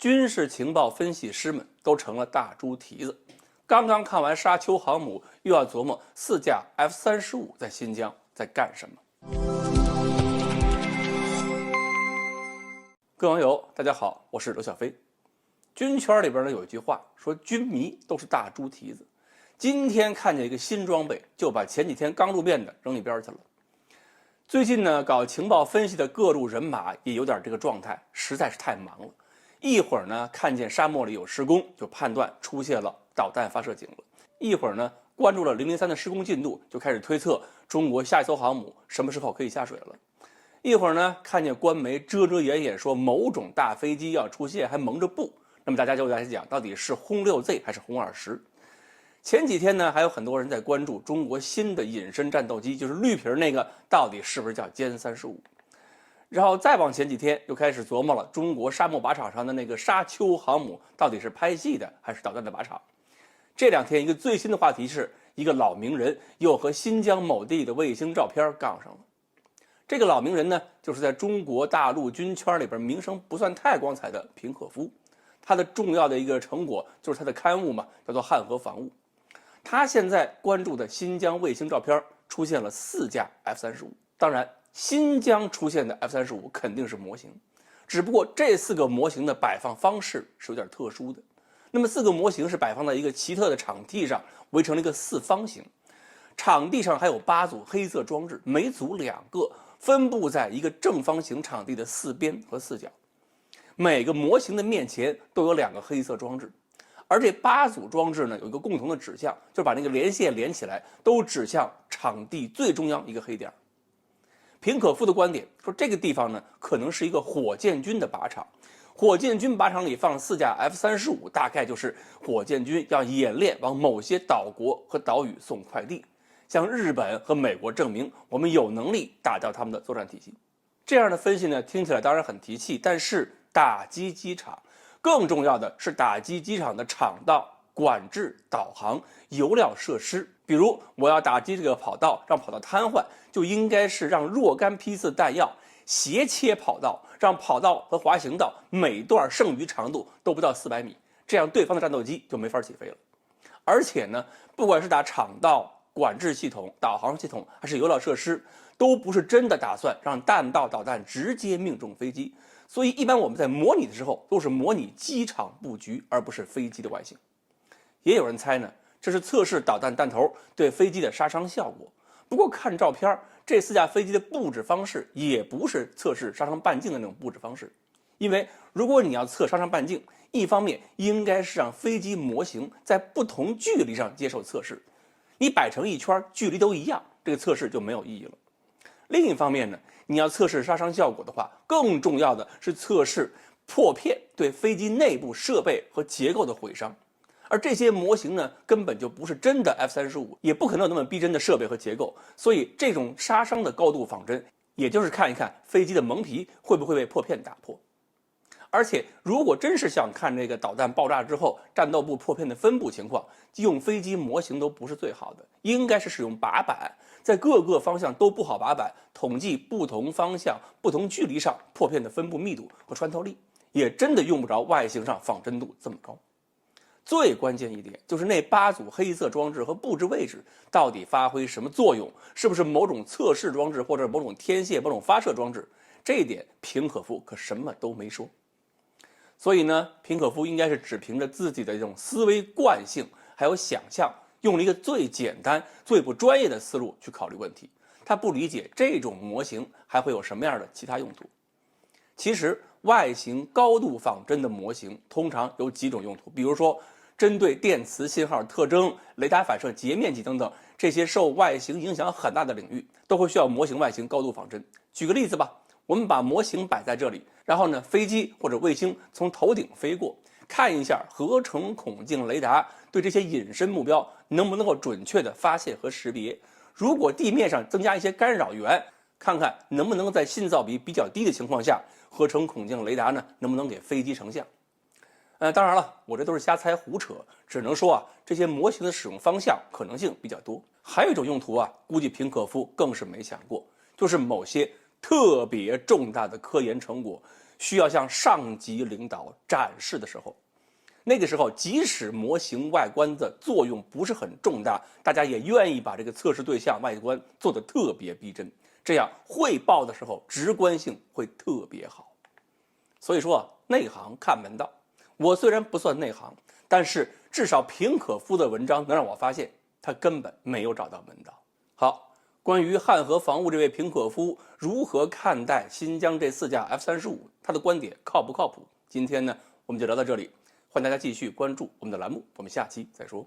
军事情报分析师们都成了大猪蹄子。刚刚看完沙丘航母，又要琢磨4架 F-35在新疆在干什么。各位网友，大家好，我是刘小飞。军圈里边呢有一句话说，军迷都是大猪蹄子。今天看见一个新装备，就把前几天刚入编的扔一边去了。最近呢，搞情报分析的各路人马也有点这个状态，实在是太忙了。一会儿呢，看见沙漠里有施工，就判断出现了导弹发射井了；一会儿呢，关注了003的施工进度，就开始推测中国下一艘航母什么时候可以下水了；一会儿呢，看见官媒遮遮掩掩说某种大飞机要出现，还蒙着布，那么大家就在讲到底是轰6Z还是轰20。前几天呢，还有很多人在关注中国新的隐身战斗机，就是绿皮那个到底是不是叫歼35。然后再往前几天，又开始琢磨了中国沙漠靶场上的那个沙丘航母到底是拍戏的还是导弹的靶场。这两天一个最新的话题是，一个老名人又和新疆某地的卫星照片杠上了。这个老名人呢，就是在中国大陆军圈里边名声不算太光彩的平可夫。他的重要的一个成果就是他的刊物嘛，叫做《汉河防务》。他现在关注的新疆卫星照片出现了4架 F-35，当然新疆出现的 F-35肯定是模型，只不过这4个模型的摆放方式是有点特殊的。那么4个模型是摆放在一个奇特的场地上，围成了一个4方形，场地上还有8组黑色装置，每组2个，分布在一个正方形场地的4边和4角。每个模型的面前都有2个黑色装置，而这8组装置呢，有一个共同的指向，就是把那个连线连起来，都指向场地最中央一个黑点。平可夫的观点说，这个地方呢，可能是一个火箭军的靶场。火箭军靶场里放4架 F-35，大概就是火箭军要演练往某些岛国和岛屿送快递，向日本和美国证明我们有能力打掉他们的作战体系。这样的分析呢，听起来当然很提气，但是打击机场更重要的是打击机场的场道、管制、导航、油料设施。比如我要打击这个跑道，让跑道瘫痪，就应该是让若干批次弹药斜切跑道，让跑道和滑行道每段剩余长度都不到400米，这样对方的战斗机就没法起飞了。而且呢，不管是打场道、管制系统、导航系统还是油料设施，都不是真的打算让弹道导弹直接命中飞机，所以一般我们在模拟的时候都是模拟机场布局，而不是飞机的外形。也有人猜呢，这是测试导弹弹头对飞机的杀伤效果。不过看照片，这4架飞机的布置方式也不是测试杀伤半径的那种布置方式。因为如果你要测杀伤半径，一方面应该是让飞机模型在不同距离上接受测试，你摆成一圈距离都一样，这个测试就没有意义了。另一方面呢，你要测试杀伤效果的话，更重要的是测试破片对飞机内部设备和结构的毁伤。而这些模型呢，根本就不是真的 F-35，也不可能有那么逼真的设备和结构，所以这种杀伤的高度仿真，也就是看一看飞机的蒙皮会不会被破片打破。而且如果真是想看这个导弹爆炸之后战斗部破片的分布情况，用飞机模型都不是最好的，应该是使用靶板，在各个方向都布好靶板，统计不同方向、不同距离上破片的分布密度和穿透力，也真的用不着外形上仿真度这么高。最关键一点就是那8组黑色装置和布置位置到底发挥什么作用，是不是某种测试装置或者某种天线、某种发射装置，这一点平可夫可什么都没说。所以呢，平可夫应该是只凭着自己的这种思维惯性还有想象，用了一个最简单最不专业的思路去考虑问题。他不理解这种模型还会有什么样的其他用途。其实外形高度仿真的模型通常有几种用途，比如说针对电磁信号特征、雷达反射截面积等等这些受外形影响很大的领域，都会需要模型外形高度仿真。举个例子吧，我们把模型摆在这里，然后呢，飞机或者卫星从头顶飞过，看一下合成孔径雷达对这些隐身目标能不能够准确的发现和识别。如果地面上增加一些干扰源，看看能不能在信噪比比较低的情况下，合成孔径雷达呢能不能给飞机成像。当然了，我这都是瞎猜胡扯，只能说这些模型的使用方向可能性比较多。还有一种用途估计平可夫更是没想过，就是某些特别重大的科研成果需要向上级领导展示的时候。那个时候，即使模型外观的作用不是很重大，大家也愿意把这个测试对象外观做得特别逼真，这样汇报的时候直观性会特别好。所以说，内行看门道。我虽然不算内行，但是至少平可夫的文章能让我发现他根本没有找到门道。好，关于汉和防务这位平可夫如何看待新疆这4架 F-35，他的观点靠不靠谱？今天呢，我们就聊到这里。欢迎大家继续关注我们的栏目，我们下期再说。